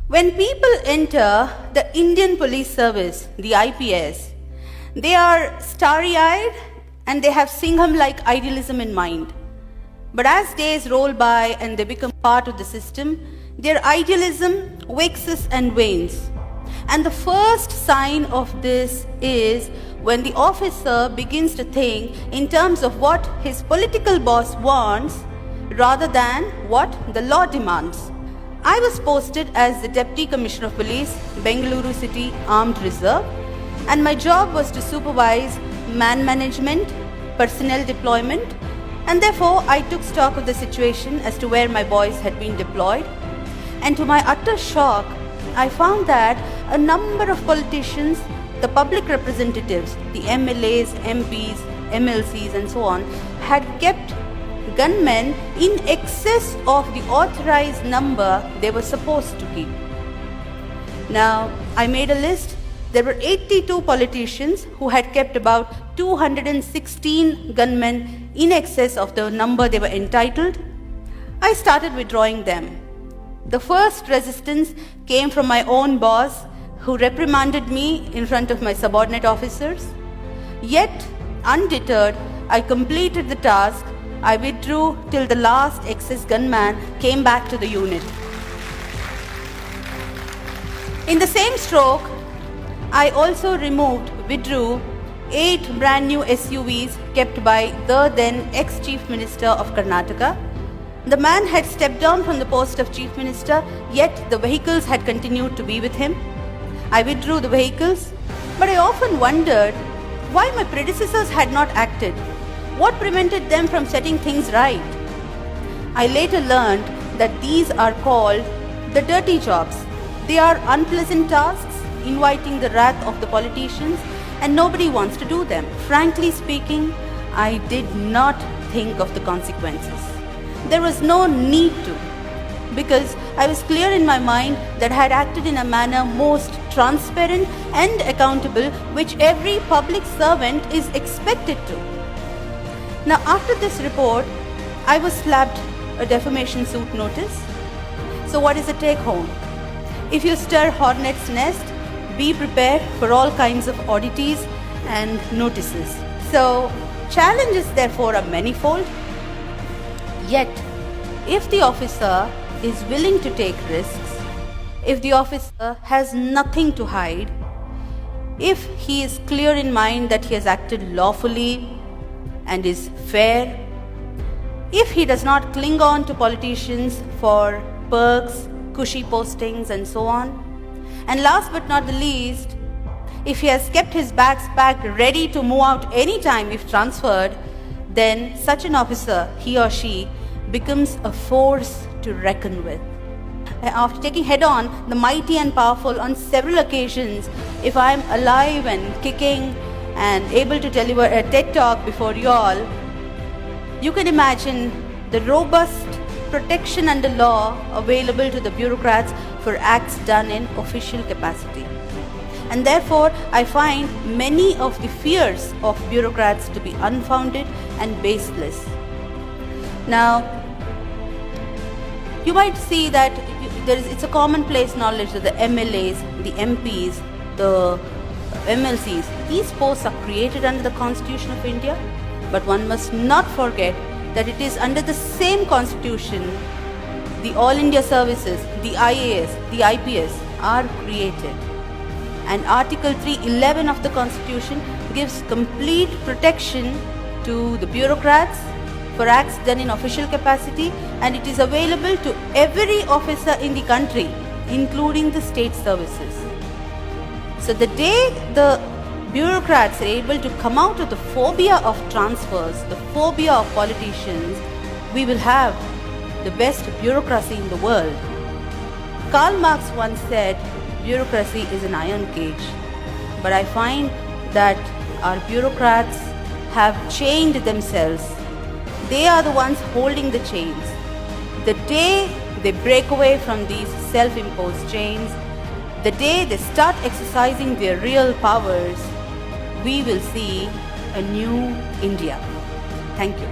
When people enter the Indian Police Service, the IPS, they are starry-eyed and they have Singham-like idealism in mind. But as days roll by and they become part of the system, their idealism waxes and wanes. And the first sign of this is when the officer begins to think in terms of what his political boss wants rather than what the law demands. I was posted as the Deputy Commissioner of Police, Bengaluru City Armed Reserve, and my job was to supervise man management, personnel deployment, and therefore I took stock of the situation as to where my boys had been deployed. And to my utter shock, I found that a number of politicians, the public representatives, the MLAs, MPs, MLCs and so on, had kept gunmen in excess of the authorized number they were supposed to keep. Now, I made a list. There were 82 politicians who had kept about 216 gunmen in excess of the number they were entitled. I started withdrawing them. The first resistance came from my own boss, who reprimanded me in front of my subordinate officers. Yet, undeterred, I completed the task. I withdrew till the last excess gunman came back to the unit. In the same stroke, I also withdrew 8 brand new SUVs kept by the then ex-Chief Minister of Karnataka. The man had stepped down from the post of Chief Minister, yet the vehicles had continued to be with him. I withdrew the vehicles, but I often wondered why my predecessors had not acted. What prevented them from setting things right? I later learned that these are called the dirty jobs. They are unpleasant tasks, inviting the wrath of the politicians, and nobody wants to do them. Frankly speaking, I did not think of the consequences. There was no need to, because I was clear in my mind that I had acted in a manner most transparent and accountable, which every public servant is expected to. Now, after this report, I was slapped a defamation suit notice. So what is the take home? If you stir hornet's nest, be prepared for all kinds of oddities and notices. So challenges therefore are manifold. Yet, if the officer is willing to take risks, if the officer has nothing to hide, if he is clear in mind that he has acted lawfully and is fair, if he does not cling on to politicians for perks, cushy postings and so on, and last but not the least, if he has kept his bags packed ready to move out anytime if transferred, then such an officer, he or she, becomes a force to reckon with. After taking head-on the mighty and powerful on several occasions, if I am alive and kicking and able to deliver a TED Talk before you all, you can imagine the robust protection under law available to the bureaucrats for acts done in official capacity. And therefore, I find many of the fears of bureaucrats to be unfounded and baseless. Now, you might see that it's a commonplace knowledge that the MLAs, the MPs, the MLCs, these posts are created under the Constitution of India, but one must not forget that it is under the same Constitution the All India Services, the IAS, the IPS are created. And Article 311 of the Constitution gives complete protection to the bureaucrats for acts done in official capacity, and it is available to every officer in the country, including the state services. So the day the bureaucrats are able to come out of the phobia of transfers, the phobia of politicians, we will have the best bureaucracy in the world. Karl Marx once said, bureaucracy is an iron cage. But I find that our bureaucrats have chained themselves. They are the ones holding the chains. The day they break away from these self-imposed chains, the day they start exercising their real powers, we will see a new India. Thank you.